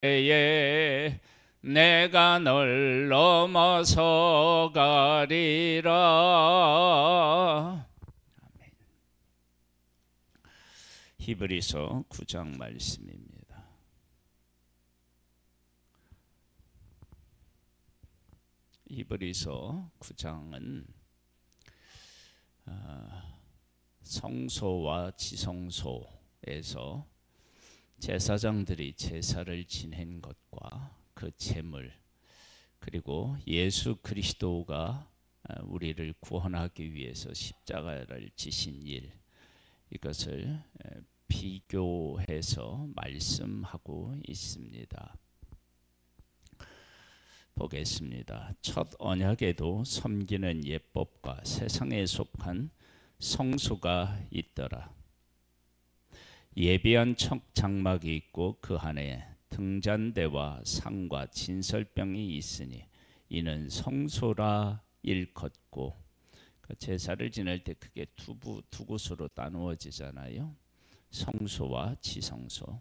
때에 내가 널 넘어서 가리라. 아멘. 히브리서 9장 말씀입니다. 히브리서 9장은 성소와 지성소에서 제사장들이 제사를 지낸 것과 그 제물, 그리고 예수 그리스도가 우리를 구원하기 위해서 십자가를 지신 일, 이것을 비교해서 말씀하고 있습니다. 보겠습니다. 첫 언약에도 섬기는 예법과 세상에 속한 성소가 있더라. 예비한 첫 장막이 있고 그 안에 등잔대와 상과 진설병이 있으니 이는 성소라 일컫고, 제사를 지낼 때 크게 두 곳으로 나누어지잖아요. 성소와 지성소.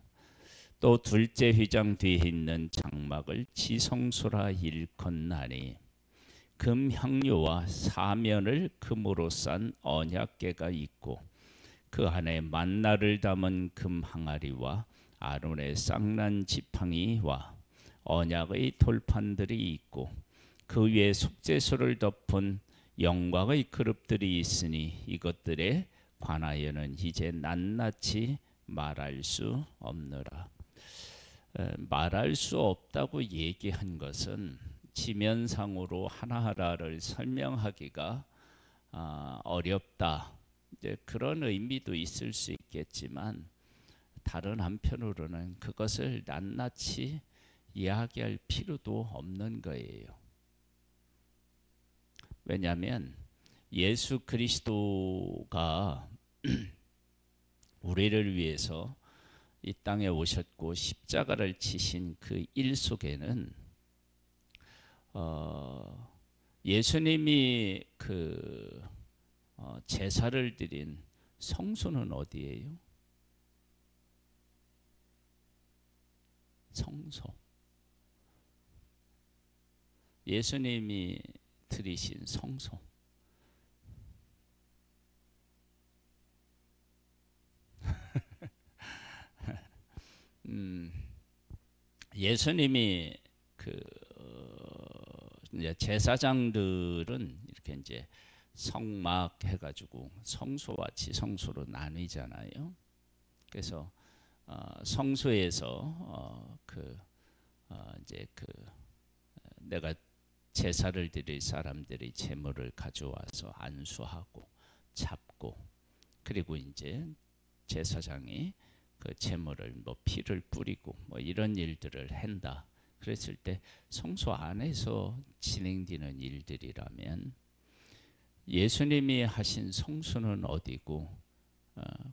또 둘째 휘장 뒤에 있는 장막을 지성소라 일컫나니 금 향료와 사면을 금으로 싼 언약궤가 있고 그 안에 만나를 담은 금 항아리와 아론의 쌍난 지팡이와 언약의 돌판들이 있고 그 위에 속죄소를 덮은 영광의 그룹들이 있으니 이것들에 관하여는 이제 낱낱이 말할 수 없노라. 말할 수 없다고 얘기한 것은 지면상으로 하나하나를 설명하기가 어렵다, 이제 그런 의미도 있을 수 있겠지만, 다른 한편으로는 그것을 낱낱이 이야기할 필요도 없는 거예요. 왜냐하면 예수 그리스도가 우리를 위해서 이 땅에 오셨고 십자가를 지신 그 일 속에는 예수님이 제사를 드린 성소는 어디예요? 성소. 예수님이 드리신 성소. 예수님이 이제 제사장들은 이렇게 이제 성막 해가지고 성소와 지성소로 나뉘잖아요. 그래서 성소에서 이제 내가 제사를 드릴 사람들이 제물을 가져와서 안수하고 잡고, 그리고 이제 제사장이 그 제물을 피를 뿌리고 이런 일들을 한다. 그랬을 때 성소 안에서 진행되는 일들이라면 예수님이 하신 성소는 어디고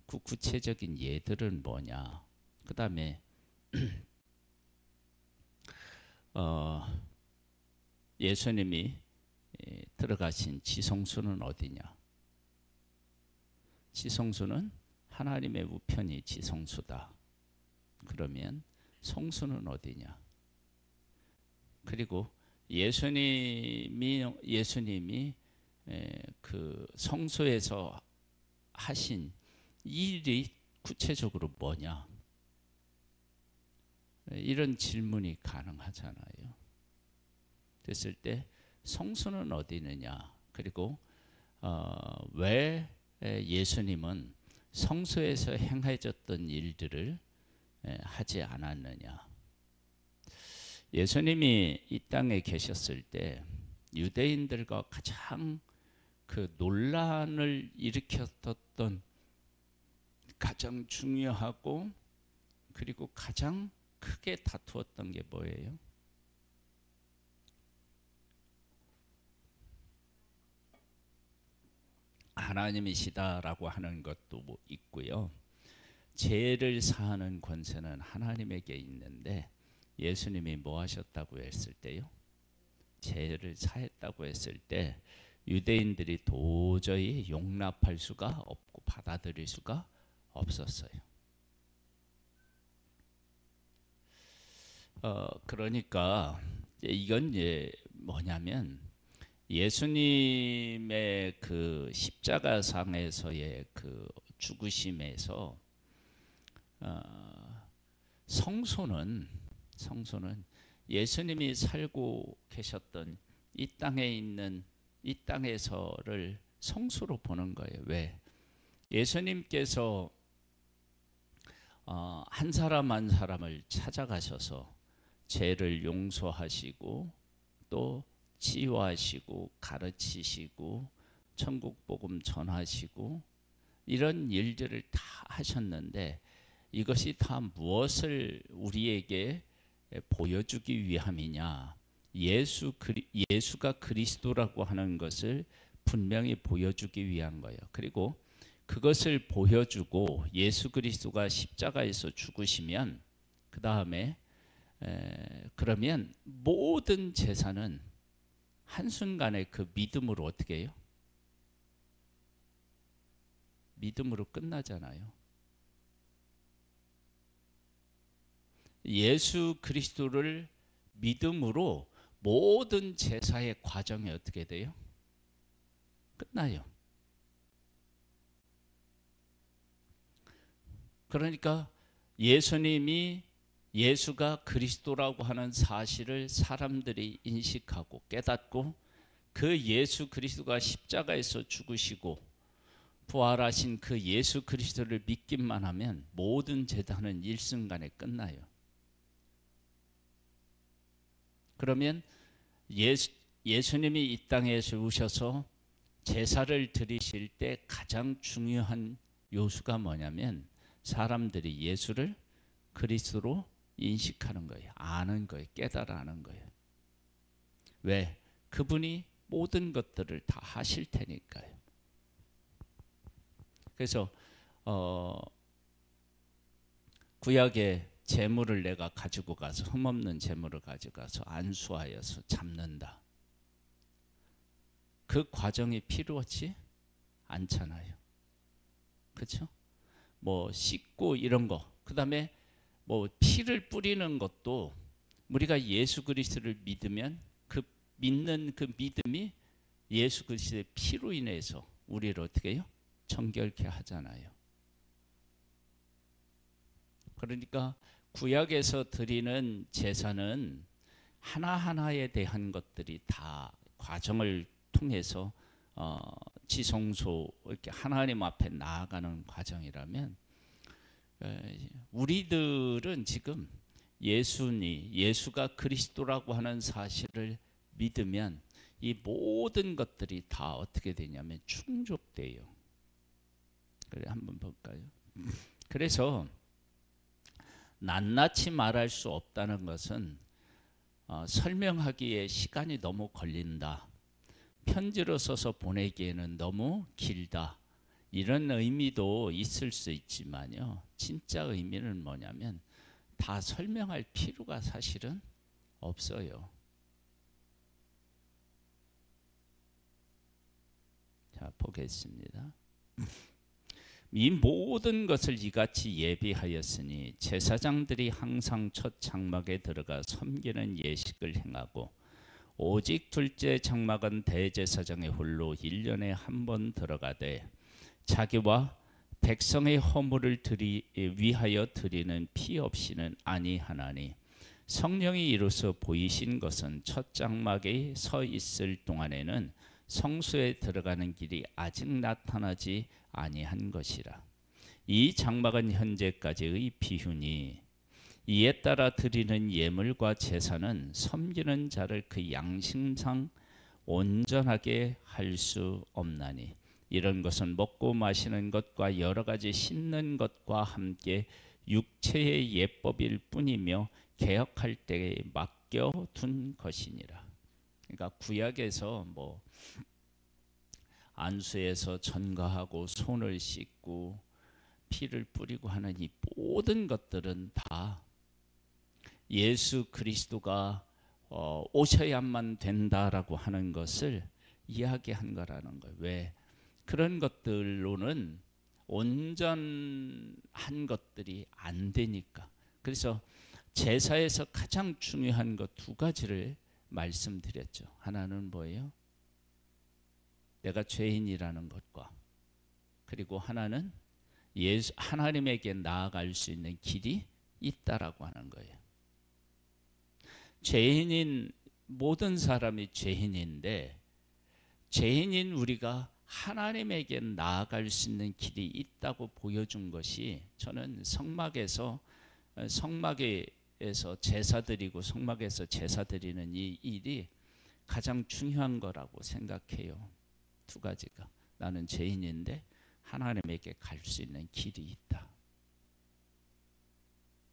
그 구체적인 예들은 뭐냐. 그 다음에 예수님이 들어가신 지성소는 어디냐. 지성소는 하나님의 우편이 지성소다. 그러면 성소는 어디냐. 그리고 예수님이 그 성소에서 하신 일이 구체적으로 뭐냐. 이런 질문이 가능하잖아요. 됐을 때 성소는 어디 있느냐. 그리고 왜 예수님은 성소에서 행해졌던 일들을 하지 않았느냐. 예수님이 이 땅에 계셨을 때 유대인들과 가장 논란을 일으켰던 가장 중요하고 그리고 가장 크게 다투었던 게 뭐예요? 하나님이시다라고 하는 것도 있고요. 죄를 사하는 권세는 하나님에게 있는데 예수님이 뭐 하셨다고 했을 때요? 죄를 사했다고 했을 때 유대인들이 도저히 용납할 수가 없고 받아들일 수가 없었어요. 그러니까 이건 뭐냐면 예수님의 그 십자가상에서의 그 죽으심에서 성소는 예수님이 살고 계셨던 이 땅에 있는 이 땅에서를 성소로 보는 거예요. 왜? 예수님께서 한 사람 한 사람을 찾아가셔서 죄를 용서하시고 또 치유하시고 가르치시고 천국 복음 전하시고 이런 일들을 다 하셨는데 이것이 다 무엇을 우리에게 보여주기 위함이냐? 예수가 그리스도라고 하는 것을 분명히 보여주기 위한 거예요. 그리고 그것을 보여주고 예수 그리스도가 십자가에서 죽으시면 그 다음에 그러면 모든 제사는 한순간에 그 믿음으로 어떻게 해요? 믿음으로 끝나잖아요. 예수 그리스도를 믿음으로 모든 제사의 과정이 어떻게 돼요? 끝나요. 그러니까 예수가 그리스도라고 하는 사실을 사람들이 인식하고 깨닫고 그 예수 그리스도가 십자가에서 죽으시고 부활하신 그 예수 그리스도를 믿기만 하면 모든 제단은 일순간에 끝나요. 그러면 예수님이 이 땅에 오셔서 제사를 드리실 때 가장 중요한 요소가 뭐냐면 사람들이 예수를 그리스도로 인식하는 거예요. 아는 거예요. 깨달아는 거예요. 왜? 그분이 모든 것들을 다 하실 테니까요. 그래서 구약의 재물을 내가 가지고 가서 흠없는 재물을 가져가서 안수하여서 잡는다. 그 과정이 필요하지 않잖아요. 그렇죠? 뭐 씻고 이런 거, 그 다음에 뭐 피를 뿌리는 것도 우리가 예수 그리스도를 믿으면 그 믿는 그 믿음이 예수 그리스도의 피로 인해서 우리를 어떻게 해요? 정결케 하잖아요. 그러니까 구약에서 드리는 제사는 하나하나에 대한 것들이 다 과정을 통해서 지성소 이렇게 하나님 앞에 나아가는 과정이라면 우리들은 지금 예수가 그리스도라고 하는 사실을 믿으면 이 모든 것들이 다 어떻게 되냐면 충족돼요. 그래 한번 볼까요? 그래서 낱낱이 말할 수 없다는 것은 설명하기에 시간이 너무 걸린다. 편지로 써서 보내기에는 너무 길다. 이런 의미도 있을 수 있지만요. 진짜 의미는 뭐냐면 다 설명할 필요가 사실은 없어요. 자, 보겠습니다. 이 모든 것을 이같이 예비하였으니 제사장들이 항상 첫 장막에 들어가 섬기는 예식을 행하고 오직 둘째 장막은 대제사장의 홀로 1년에 한 번 들어가되 자기와 백성의 허물을 위하여 드리는 피 없이는 아니하나니 성령이 이로써 보이신 것은 첫 장막에 서 있을 동안에는 성소에 들어가는 길이 아직 나타나지 아니한 것이라. 이 장막은 현재까지의 비유니 이에 따라 드리는 예물과 제사는 섬기는 자를 그 양심상 온전하게 할 수 없나니 이런 것은 먹고 마시는 것과 여러 가지 씻는 것과 함께 육체의 예법일 뿐이며 개혁할 때에 맡겨둔 것이니라. 그러니까 구약에서 뭐 안수에서 전가하고 손을 씻고 피를 뿌리고 하는 이 모든 것들은 다 예수 그리스도가 오셔야만 된다라고 하는 것을 이야기한 거라는 거예요. 왜? 그런 것들로는 온전한 것들이 안 되니까. 그래서 제사에서 가장 중요한 것 두 가지를 말씀드렸죠. 하나는 뭐예요? 내가 죄인이라는 것과, 그리고 하나는 하나님에게 나아갈 수 있는 길이 있다라고 하는 거예요. 죄인인 모든 사람이 죄인인데, 죄인인 우리가 하나님에게 나아갈 수 있는 길이 있다고 보여준 것이, 저는 성막에서 제사 드리고 성막에서 제사 드리는 이 일이 가장 중요한 거라고 생각해요. 두 가지가, 나는 죄인인데 하나님에게 갈 수 있는 길이 있다.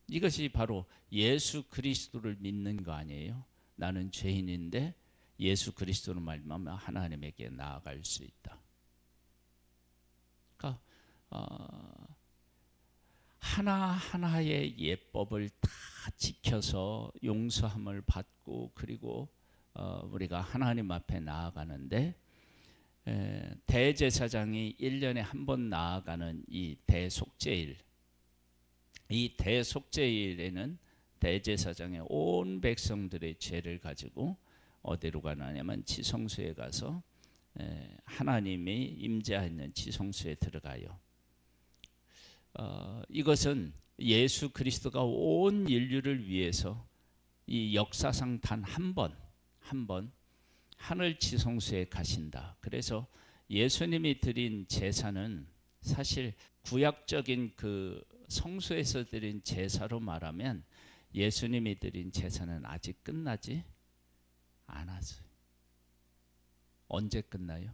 이것이 바로 예수 그리스도를 믿는 거 아니에요? 나는 죄인인데 예수 그리스도로 말미암아 하나님에게 나아갈 수 있다. 그러니까 하나하나의 예법을 다 지켜서 용서함을 받고, 그리고 우리가 하나님 앞에 나아가는데, 대제사장이 1년에 한 번 나아가는 이 대속죄일, 이 대속죄일에는 대제사장의 온 백성들의 죄를 가지고 어디로 가느냐면 지성소에 가서 하나님이 임재하는 지성소에 들어가요. 이것은 예수 그리스도가 온 인류를 위해서 이 역사상 단 한 번 하늘 지성소에 가신다. 그래서 예수님이 드린 제사는 사실 구약적인 그 성소에서 드린 제사로 말하면, 예수님이 드린 제사는 아직 끝나지 않았어요. 언제 끝나요?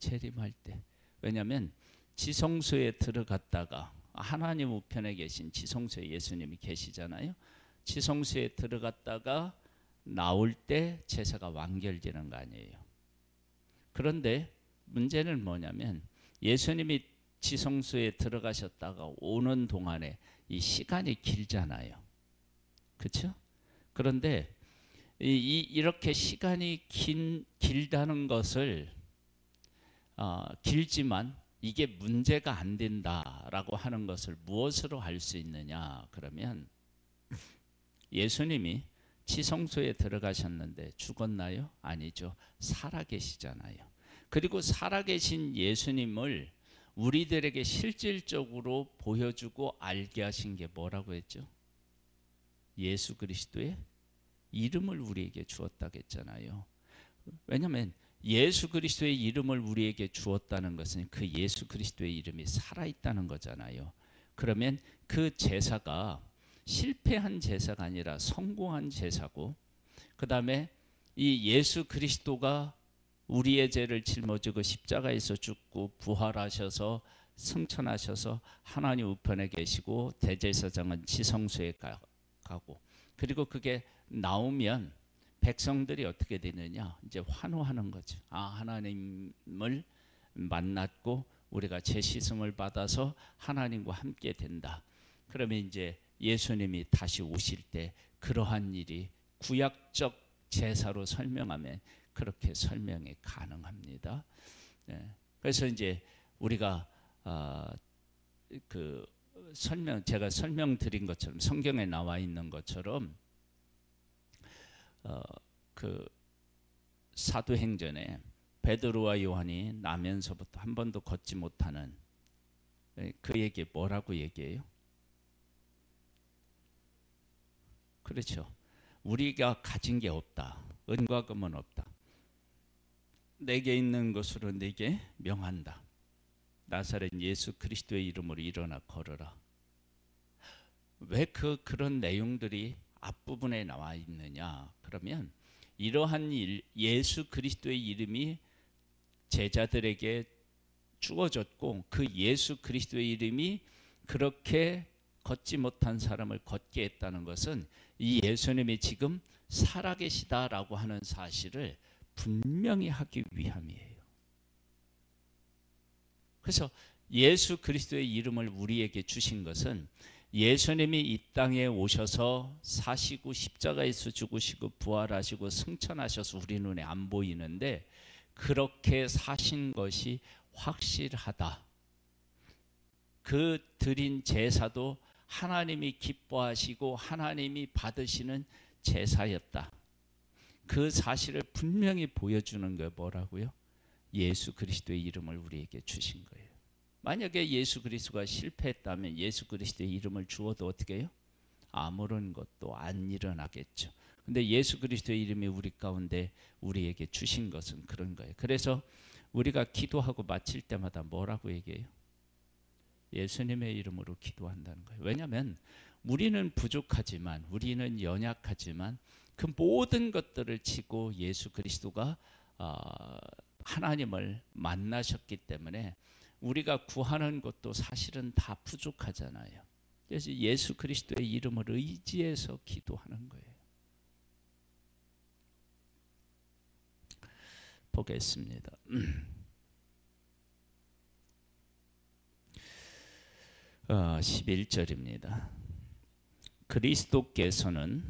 재림할 때. 왜냐하면 지성소에 들어갔다가, 하나님 우편에 계신 지성소에 예수님이 계시잖아요. 지성소에 들어갔다가 나올 때 제사가 완결되는 거 아니에요. 그런데 문제는 뭐냐면, 예수님이 지성소에 들어가셨다가 오는 동안에 이 시간이 길잖아요. 그렇죠? 그런데 이렇게 시간이 길다는 것을 길지만 이게 문제가 안 된다라고 하는 것을 무엇으로 할 수 있느냐? 그러면 예수님이 지성소에 들어가셨는데 죽었나요? 아니죠. 살아계시잖아요. 그리고 살아계신 예수님을 우리들에게 실질적으로 보여주고 알게 하신 게 뭐라고 했죠? 예수 그리스도의 이름을 우리에게 주었다고 했잖아요. 왜냐하면 예수 그리스도의 이름을 우리에게 주었다는 것은 그 예수 그리스도의 이름이 살아있다는 거잖아요. 그러면 그 제사가 실패한 제사가 아니라 성공한 제사고, 그 다음에 이 예수 그리스도가 우리의 죄를 짊어지고 십자가에서 죽고 부활하셔서 승천하셔서 하나님 우편에 계시고, 대제사장은 지성소에 가고, 그리고 그게 나오면 백성들이 어떻게 되느냐? 이제 환호하는 거죠. 하나님을 만났고 우리가 죄 씻음을 받아서 하나님과 함께 된다. 그러면 이제 예수님이 다시 오실 때 그러한 일이 구약적 제사로 설명하면 그렇게 설명이 가능합니다. 그래서 이제 우리가 제가 설명드린 것처럼, 성경에 나와 있는 것처럼 그 사도행전에 베드로와 요한이 나면서부터 한 번도 걷지 못하는 그 얘기 뭐라고 얘기해요? 그렇죠. 우리가 가진 게 없다. 은과 금은 없다. 내게 있는 것으로 내게 명한다. 나사렛 예수 그리스도의 이름으로 일어나 걸어라. 왜 그런 내용들이 앞부분에 나와 있느냐? 그러면 이러한 예수 그리스도의 이름이 제자들에게 주어졌고, 그 예수 그리스도의 이름이 그렇게 걷지 못한 사람을 걷게 했다는 것은 이 예수님이 지금 살아계시다라고 하는 사실을 분명히 하기 위함이에요. 그래서 예수 그리스도의 이름을 우리에게 주신 것은 예수님이 이 땅에 오셔서 사시고 십자가에서 죽으시고 부활하시고 승천하셔서 우리 눈에 안 보이는데 그렇게 사신 것이 확실하다. 그 드린 제사도 하나님이 기뻐하시고 하나님이 받으시는 제사였다. 그 사실을 분명히 보여주는 거 뭐라고요? 예수 그리스도의 이름을 우리에게 주신 거예요. 만약에 예수 그리스도가 실패했다면 예수 그리스도의 이름을 주어도 어떻게 해요? 아무런 것도 안 일어나겠죠. 근데 예수 그리스도의 이름이 우리 가운데 우리에게 주신 것은 그런 거예요. 그래서 우리가 기도하고 마칠 때마다 뭐라고 얘기해요? 예수님의 이름으로 기도한다는 거예요. 왜냐하면 우리는 부족하지만, 우리는 연약하지만 그 모든 것들을 지고 예수 그리스도가 하나님을 만나셨기 때문에 우리가 구하는 것도 사실은 다 부족하잖아요. 그래서 예수 그리스도의 이름을 의지해서 기도하는 거예요. 보겠습니다. 11절입니다. 그리스도께서는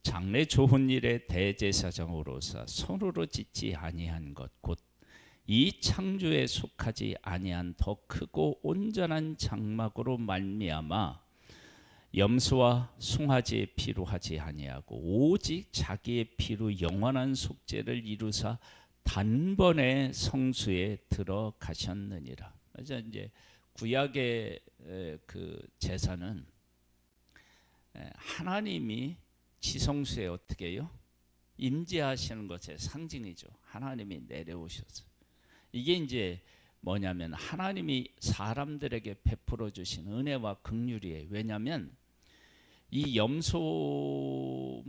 장래 좋은 일의 대제사장으로서 손으로 짓지 아니한 것 곧 이 창조에 속하지 아니한 더 크고 온전한 장막으로 말미암아 염소와 송아지의 피로 하지 아니하고 오직 자기의 피로 영원한 속죄를 이루사 단번에 성수에 들어가셨느니라. 그래서 이제 구약의 그 제사는 하나님이 지성소에 어떻게 해요? 임재하시는 것의 상징이죠. 하나님이 내려오셔서. 이게 이제 뭐냐면 하나님이 사람들에게 베풀어 주신 은혜와 긍휼이에요. 왜냐하면 이 염소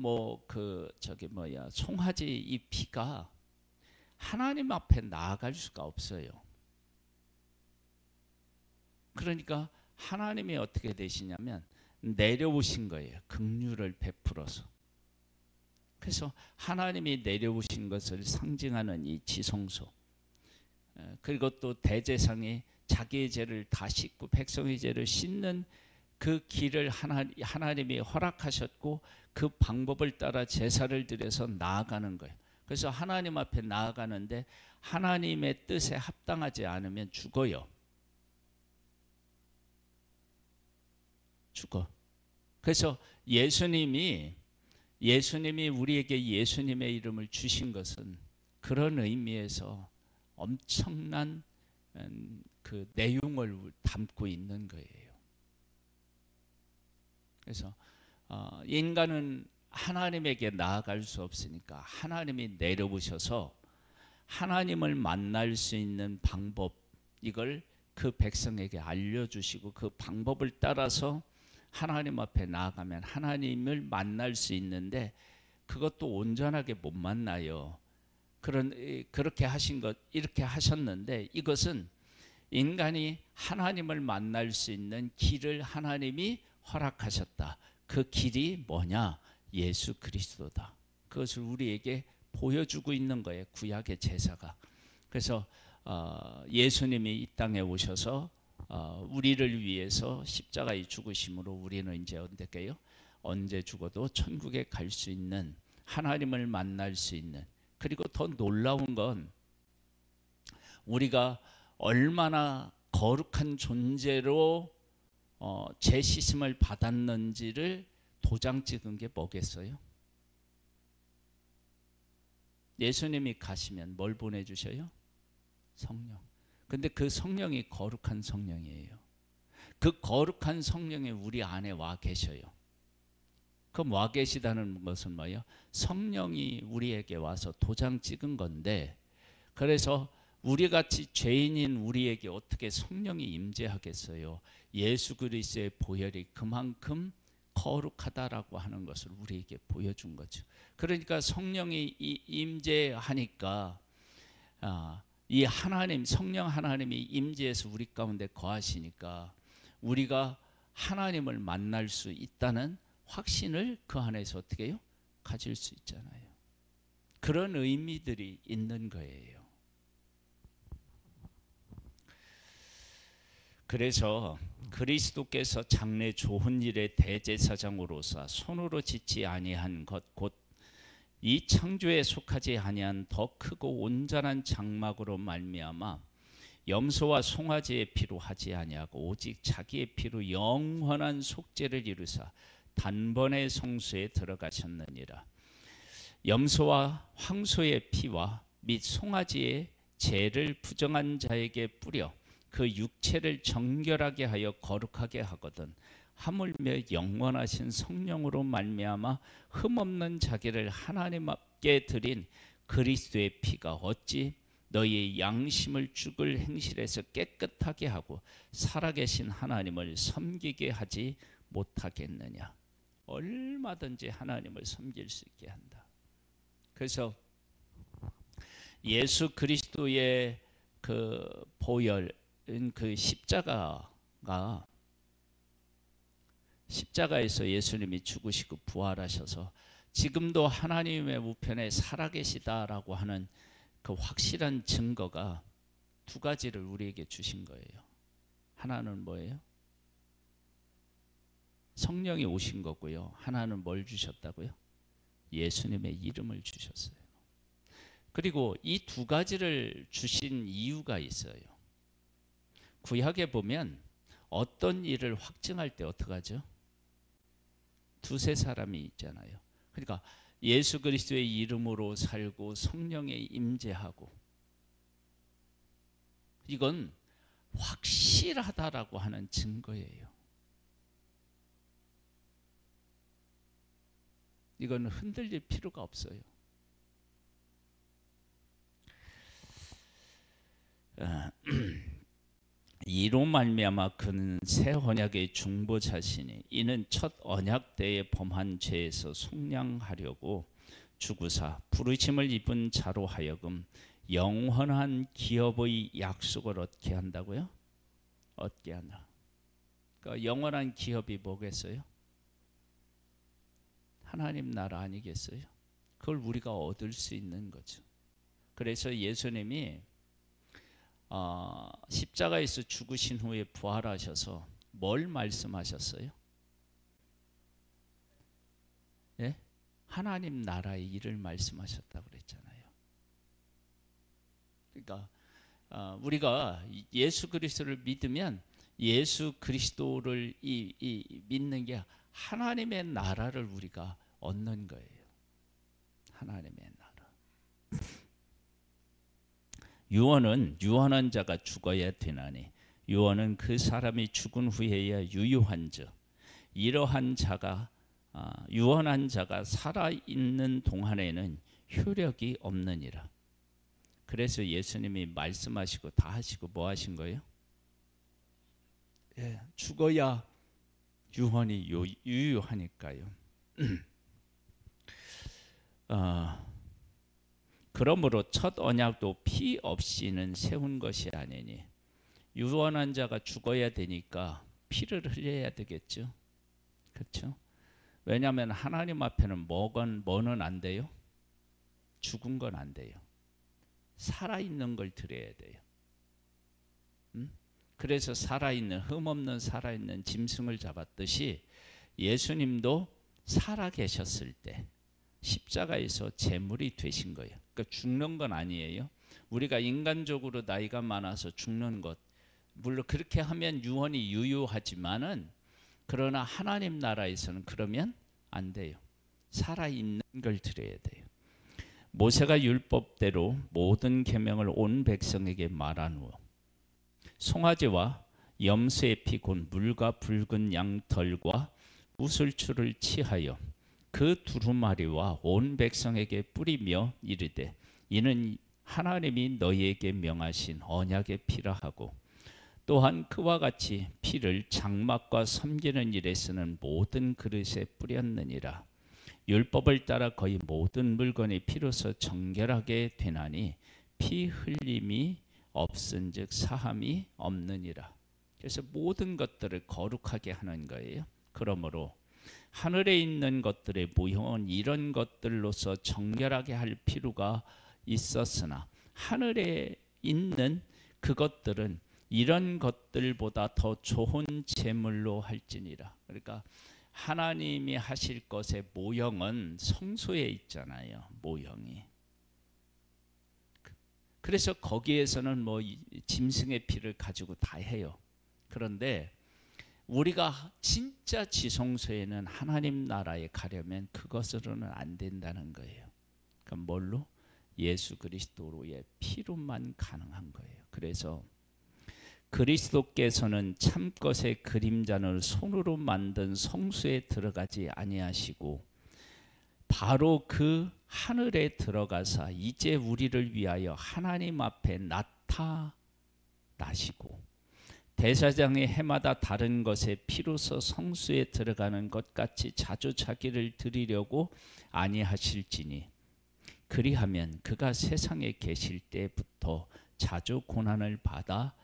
송아지 이 피가 하나님 앞에 나아갈 수가 없어요. 그러니까 하나님이 어떻게 되시냐면 내려오신 거예요. 긍휼을 베풀어서. 그래서 하나님이 내려오신 것을 상징하는 이 지성소, 그리고 또 대제사장이 자기의 죄를 다 씻고 백성의 죄를 씻는 그 길을 하나님이 허락하셨고 그 방법을 따라 제사를 드려서 나아가는 거예요. 그래서 하나님 앞에 나아가는데 하나님의 뜻에 합당하지 않으면 죽어요. 죽어. 그래서 예수님이 우리에게 예수님의 이름을 주신 것은 그런 의미에서 엄청난 그 내용을 담고 있는 거예요. 그래서 인간은 하나님에게 나아갈 수 없으니까 하나님이 내려오셔서 하나님을 만날 수 있는 방법, 이걸 그 백성에게 알려주시고 그 방법을 따라서 하나님 앞에 나아가면 하나님을 만날 수 있는데 그것도 온전하게 못 만나요. 그렇게 하신 것, 이렇게 하셨는데 이것은 인간이 하나님을 만날 수 있는 길을 하나님이 허락하셨다. 그 길이 뭐냐? 예수 그리스도다. 그것을 우리에게 보여주고 있는 거예요. 구약의 제사가. 그래서 예수님이 이 땅에 오셔서 우리를 위해서 십자가의 죽으심으로 우리는 이제 언제 죽어도 천국에 갈 수 있는, 하나님을 만날 수 있는, 그리고 더 놀라운 건 우리가 얼마나 거룩한 존재로 죄 씻음을 받았는지를 도장 찍은 게 뭐겠어요? 예수님이 가시면 뭘 보내주셔요? 성령. 근데 그 성령이 거룩한 성령이에요. 그 거룩한 성령이 우리 안에 와 계셔요. 그럼 와 계시다는 것은 뭐예요? 성령이 우리에게 와서 도장 찍은 건데, 그래서 우리같이 죄인인 우리에게 어떻게 성령이 임재하겠어요? 예수 그리스도의 보혈이 그만큼 거룩하다라고 하는 것을 우리에게 보여준 거죠. 그러니까 성령이 임재하니까 이 하나님, 성령 하나님이 임재해서 우리 가운데 거하시니까 우리가 하나님을 만날 수 있다는 확신을 그 안에서 어떻게 해요? 가질 수 있잖아요. 그런 의미들이 있는 거예요. 그래서 그리스도께서 장래 좋은 일의 대제사장으로서 손으로 짓지 아니한 것 곧 이 창조에 속하지 아니한 더 크고 온전한 장막으로 말미암아 염소와 송아지의 피로 하지 아니하고 오직 자기의 피로 영원한 속죄를 이루사 단번에 성소에 들어가셨느니라. 염소와 황소의 피와 및 송아지의 죄를 부정한 자에게 뿌려 그 육체를 정결하게 하여 거룩하게 하거든 하물며 영원하신 성령으로 말미암아 흠없는 자기를 하나님 앞에 드린 그리스도의 피가 어찌 너희의 양심을 죽을 행실에서 깨끗하게 하고 살아계신 하나님을 섬기게 하지 못하겠느냐. 얼마든지 하나님을 섬길 수 있게 한다. 그래서 예수 그리스도의 그 보혈, 그 십자가에서 예수님이 죽으시고 부활하셔서 지금도 하나님의 우편에 살아계시다라고 하는 그 확실한 증거가 두 가지를 우리에게 주신 거예요. 하나는 뭐예요? 성령이 오신 거고요. 하나는 뭘 주셨다고요? 예수님의 이름을 주셨어요. 그리고 이 두 가지를 주신 이유가 있어요. 구약에 보면 어떤 일을 확증할 때 어떻게 하죠? 두세 사람이 있잖아요. 그러니까 예수 그리스도의 이름으로 살고 성령에 임재하고, 이건 확실하다라고 하는 증거예요. 이건 흔들릴 필요가 없어요. 이로 말미암아 그는 새 언약의 중보자시니 이는 첫 언약 때에 범한 죄에서 속량하려고 죽으사 부르심을 입은 자로 하여금 영원한 기업의 약속을 얻게 한다고요? 얻게 한다. 그러니까 영원한 기업이 뭐겠어요? 하나님 나라 아니겠어요? 그걸 우리가 얻을 수 있는 거죠. 그래서 예수님이 십자가에서 죽으신 후에 부활하셔서 뭘 말씀하셨어요? 예? 하나님 나라의 일을 말씀하셨다고 그랬잖아요. 그러니까 우리가 예수 그리스도를 믿으면 예수 그리스도를 믿는 게 하나님의 나라를 우리가 얻는 거예요. 하나님의 나라. 유언은 유언한 자가 죽어야 되나니 유언은 그 사람이 죽은 후에야 유효한즉 이러한 자가 유언한 자가 살아있는 동안에는 효력이 없느니라. 그래서 예수님이 말씀하시고 다 하시고 뭐 하신 거예요? 예, 죽어야 유언이 유효하니까요. 그러므로 첫 언약도 피 없이는 세운 것이 아니니 유언한 자가 죽어야 되니까 피를 흘려야 되겠죠. 그렇죠? 왜냐하면 하나님 앞에는 뭐는 안 돼요? 죽은 건 안 돼요. 살아있는 걸 드려야 돼요. 그래서 살아있는, 흠없는 살아있는 짐승을 잡았듯이 예수님도 살아계셨을 때 십자가에서 제물이 되신 거예요. 그러니까 죽는 건 아니에요. 우리가 인간적으로 나이가 많아서 죽는 것, 물론 그렇게 하면 유언이 유효하지만은 그러나 하나님 나라에서는 그러면 안 돼요. 살아있는 걸 드려야 돼요. 모세가 율법대로 모든 계명을 온 백성에게 말한 후 송아지와 염소의 피 곧 물과 붉은 양 털과 우슬초를 취하여 그 두루마리와 온 백성에게 뿌리며 이르되 이는 하나님이 너희에게 명하신 언약의 피라 하고 또한 그와 같이 피를 장막과 섬기는 일에 쓰는 모든 그릇에 뿌렸느니라. 율법을 따라 거의 모든 물건이 피로서 정결하게 되나니 피 흘림이 없은즉 사함이 없느니라. 그래서 모든 것들을 거룩하게 하는 거예요. 그러므로 하늘에 있는 것들의 무형은 이런 것들로서 정결하게 할 필요가 있었으나 하늘에 있는 그것들은 이런 것들보다 더 좋은 제물로 할지니라. 그러니까 하나님이 하실 것의 모형은 성소에 있잖아요. 모형이. 그래서 거기에서는 뭐 짐승의 피를 가지고 다 해요. 그런데 우리가 진짜 지성소에는 하나님 나라에 가려면 그것으로는 안 된다는 거예요. 그럼 뭘로? 예수 그리스도로의 피로만 가능한 거예요. 그래서 그리스도께서는 참것의 그림자를 손으로 만든 성소에 들어가지 아니하시고 바로 그 하늘에 들어가사 이제 우리를 위하여 하나님 앞에 나타나시고 대사장의 해마다 다른 것에 피로서 성수에 들어가는 것 같이 자주 자기를 드리려고 아니하실지니 그리하면 그가 세상에 계실 때부터 자주 고난을 받아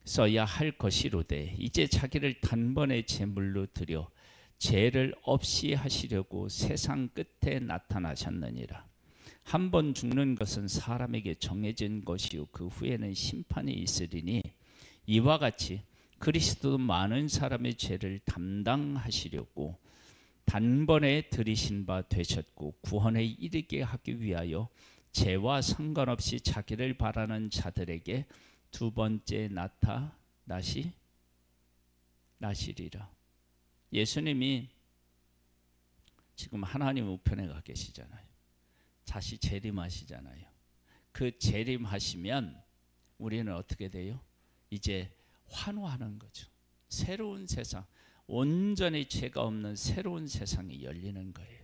써야 할 것이로되 이제 자기를 단번에 제물로 드려 죄를 없이 하시려고 세상 끝에 나타나셨느니라. 한 번 죽는 것은 사람에게 정해진 것이요 그 후에는 심판이 있으리니 이와 같이 그리스도도 많은 사람의 죄를 담당하시려고 단번에 들이신 바 되셨고 구원에 이르게 하기 위하여 죄와 상관없이 자기를 바라는 자들에게 두 번째 나시리라. 예수님이 지금 하나님 우편에 가 계시잖아요. 다시 재림하시잖아요. 그 재림하시면 우리는 어떻게 돼요? 이제 환호하는 거죠. 새로운 세상, 온전히 죄가 없는 새로운 세상이 열리는 거예요.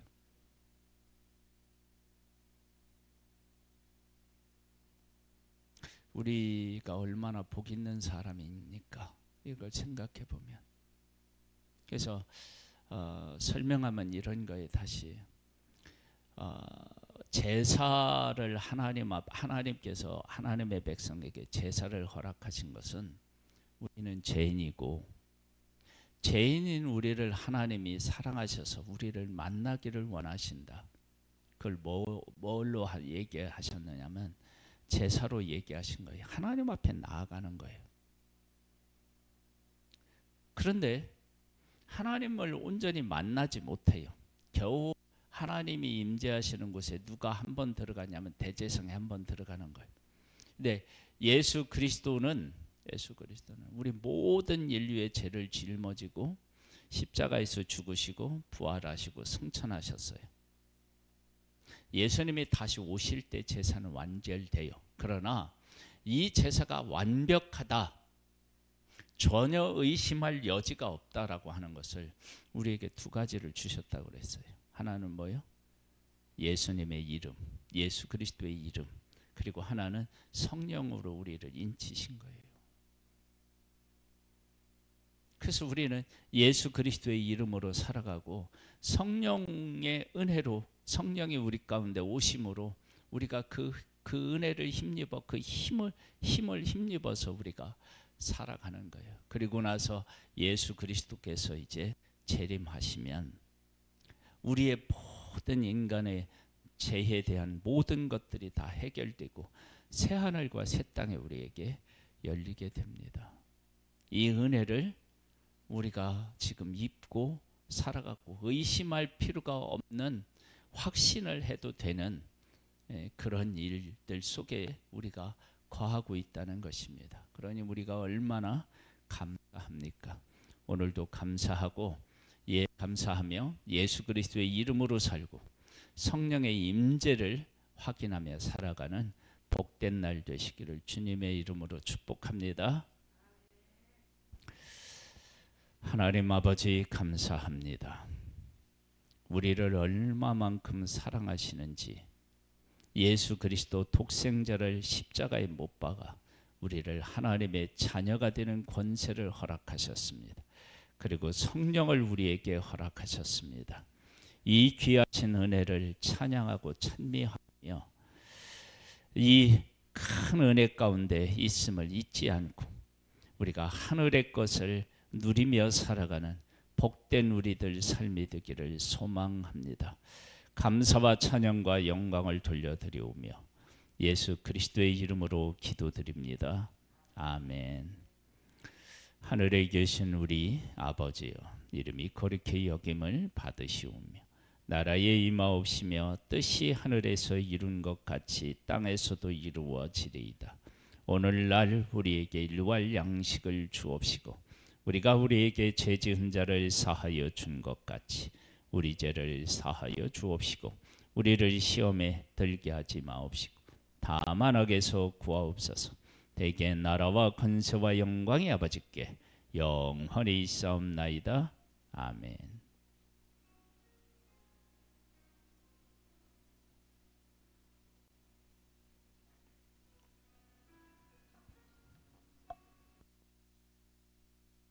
우리가 얼마나 복 있는 사람입니까? 이걸 생각해 보면. 그래서 설명하면 이런 거에 다시 제사를 하나님께서 하나님의 백성에게 제사를 허락하신 것은 우리는 죄인이고 죄인인 우리를 하나님이 사랑하셔서 우리를 만나기를 원하신다. 그걸 뭘로 얘기하셨느냐면 제사로 얘기하신 거예요. 하나님 앞에 나아가는 거예요. 그런데 하나님을 온전히 만나지 못해요. 겨우 하나님이 임재하시는 곳에 누가 한 번 들어가냐면 대제성에 한 번 들어가는 거예요. 근데 예수 그리스도는 우리 모든 인류의 죄를 짊어지고 십자가에서 죽으시고 부활하시고 승천하셨어요. 예수님이 다시 오실 때 제사는 완결돼요. 그러나 이 제사가 완벽하다, 전혀 의심할 여지가 없다라고 하는 것을 우리에게 두 가지를 주셨다고 그랬어요. 하나는 뭐예요? 예수님의 이름, 예수 그리스도의 이름, 그리고 하나는 성령으로 우리를 인치신 거예요. 그래서 우리는 예수 그리스도의 이름으로 살아가고 성령의 은혜로 성령이 우리 가운데 오심으로 우리가 그 은혜를 힘입어 그 힘을 힘입어서 우리가 살아가는 거예요. 그리고 나서 예수 그리스도께서 이제 재림하시면 우리의 모든 인간의 죄에 대한 모든 것들이 다 해결되고 새 하늘과 새 땅이 우리에게 열리게 됩니다. 이 은혜를 우리가 지금 입고 살아가고 의심할 필요가 없는 확신을 해도 되는 그런 일들 속에 우리가 거하고 있다는 것입니다. 그러니 우리가 얼마나 감사합니까? 오늘도 감사하고 감사하며 예수 그리스도의 이름으로 살고 성령의 임재를 확인하며 살아가는 복된 날 되시기를 주님의 이름으로 축복합니다. 하나님 아버지 감사합니다. 우리를 얼마만큼 사랑하시는지 예수 그리스도 독생자를 십자가에 못 박아 우리를 하나님의 자녀가 되는 권세를 허락하셨습니다. 그리고 성령을 우리에게 허락하셨습니다. 이 귀하신 은혜를 찬양하고 찬미하며 이 큰 은혜 가운데 있음을 잊지 않고 우리가 하늘의 것을 누리며 살아가는 복된 우리들 삶이 되기를 소망합니다. 감사와 찬양과 영광을 돌려드리오며 예수 그리스도의 이름으로 기도드립니다. 아멘. 하늘에 계신 우리 아버지여, 이름이 거룩히 여김을 받으시오며 나라의 임하옵시며 뜻이 하늘에서 이룬 것 같이 땅에서도 이루어지리이다. 오늘날 우리에게 일용할 양식을 주옵시고 우리가 우리에게 죄 지은 자를 사하여 준 것 같이 우리 죄를 사하여 주옵시고 우리를 시험에 들게 하지 마옵시고 다만 악에서 구하옵소서. 대개 나라와 권세와 영광이 아버지께 영원히 있사옵나이다. 아멘.